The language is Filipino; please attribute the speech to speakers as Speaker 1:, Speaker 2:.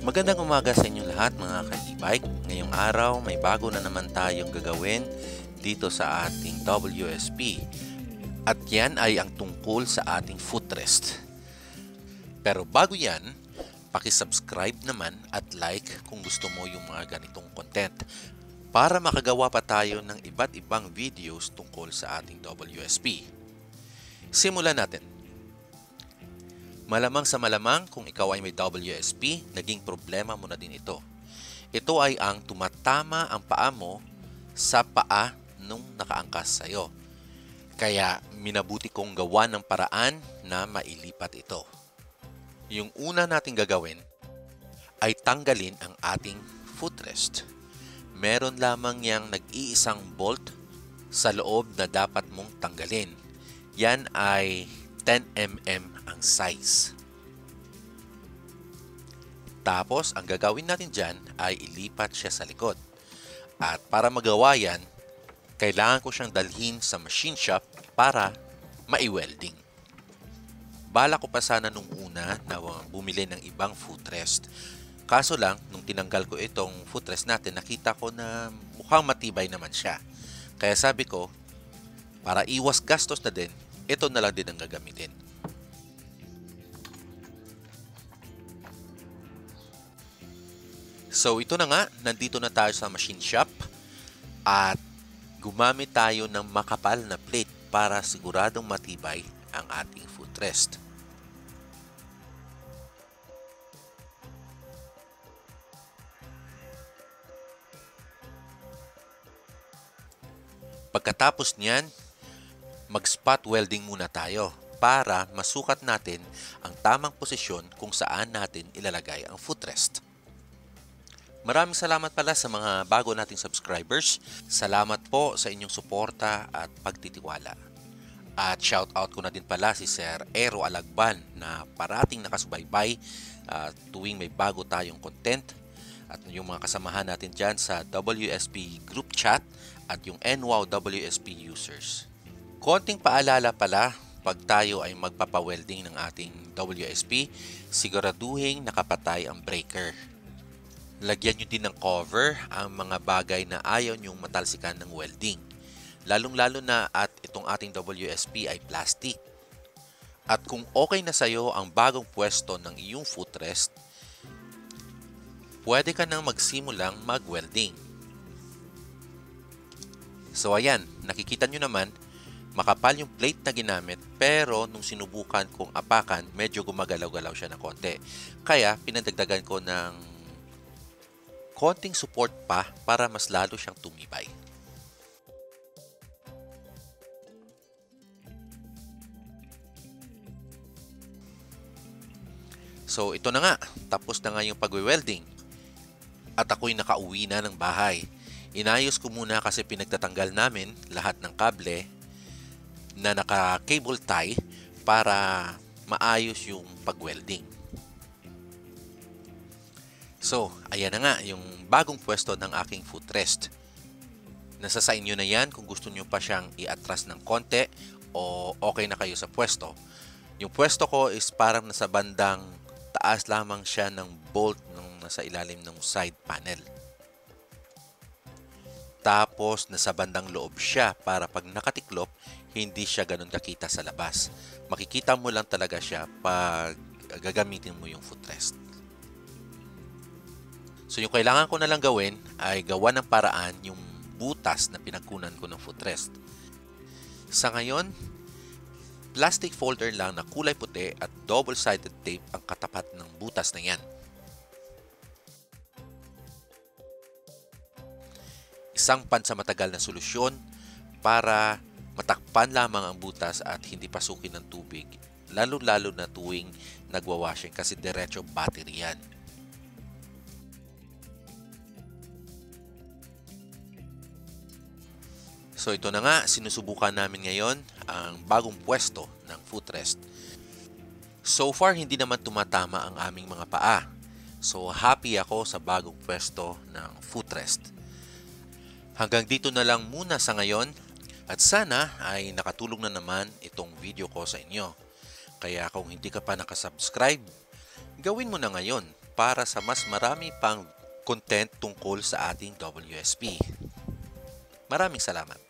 Speaker 1: Magandang umaga sa inyo lahat mga ka-e-bike. Ngayong araw may bago na naman tayong gagawin dito sa ating WSP. At yan ay ang tungkol sa ating footrest. Pero bago yan, paki-subscribe naman at like kung gusto mo yung mga ganitong content para makagawa pa tayo ng iba't ibang videos tungkol sa ating WSP. Simulan natin. Malamang sa malamang kung ikaw ay may WSP, naging problema mo na din ito. Ito ay ang tumatama ang paa mo sa paa nung nakaangkas sa'yo. Kaya minabuti kong gawa ng paraan na mailipat ito. Yung una nating gagawin ay tanggalin ang ating footrest. Meron lamang yang nag-iisang bolt sa loob na dapat mong tanggalin. Yan ay 10mm ang size. Tapos, ang gagawin natin dyan ay ilipat siya sa likod. At para magawa yan, kailangan ko siyang dalhin sa machine shop para mai-welding. Bala ko pa sana nung una na bumili ng ibang footrest. Kaso lang, nung tinanggal ko itong footrest natin, nakita ko na mukhang matibay naman siya. Kaya sabi ko, para iwas gastos na din, ito na lang din ang gagamitin. So ito na nga, nandito na tayo sa machine shop at gumamit tayo ng makapal na plate para siguradong matibay ang ating footrest. Pagkatapos niyan, mag-spot welding muna tayo para masukat natin ang tamang posisyon kung saan natin ilalagay ang footrest. Maraming salamat pala sa mga bago nating subscribers. Salamat po sa inyong suporta at pagtitiwala. At shoutout ko na din pala si Sir Ero Alagban na parating nakasubaybay tuwing may bago tayong content. At yung mga kasamahan natin dyan sa WSP group chat at yung NWOW WSP users. Konting paalala pala, pag tayo ay magpapawelding ng ating WSP, siguraduhin nakapatay ang breaker. Lagyan nyo din ng cover ang mga bagay na ayaw nyong matalsikan ng welding. Lalong-lalo na at itong ating WSP ay plastic. At kung okay na sa'yo ang bagong pwesto ng iyong footrest, pwede ka nang magsimulang mag-welding. So ayan, nakikita nyo naman, makapal yung plate na ginamit pero nung sinubukan kong apakan, medyo gumagalaw-galaw siya ng konti. Kaya pinadagdagan ko ng konting support pa para mas lalo siyang tumibay. So ito na nga, tapos na nga yung pag-welding. At ako'y nakauwi na ng bahay. Inayos ko muna kasi pinagtatanggal namin lahat ng kable na naka-cable tie para maayos yung pag-welding. So, ayan na nga yung bagong pwesto ng aking footrest. Nasa sa inyo na yan kung gusto nyo pa siyang i-atras ng konti o okay na kayo sa pwesto. Yung pwesto ko is parang nasa bandang taas lamang siya ng bolt nung nasa ilalim ng side panel. Tapos nasa bandang loob siya para pag nakatiklop, hindi siya ganun kakita sa labas. Makikita mo lang talaga siya pag gagamitin mo yung footrest. So yung kailangan ko na lang gawin ay gawa ng paraan yung butas na pinagkunan ko ng footrest. Sa ngayon, plastic folder lang na kulay puti at double-sided tape ang katapat ng butas na yan. Isang pansamatagal na solusyon para matakpan lamang ang butas at hindi pasukin ng tubig, lalo-lalo na tuwing nagwawashing kasi diretso battery yan. So ito na nga, sinusubukan namin ngayon ang bagong pwesto ng footrest. So far, hindi naman tumatama ang aming mga paa. So happy ako sa bagong pwesto ng footrest. Hanggang dito na lang muna sa ngayon at sana ay nakatulong na naman itong video ko sa inyo. Kaya kung hindi ka pa nakasubscribe, gawin mo na ngayon para sa mas marami pang content tungkol sa ating WSP. Maraming salamat.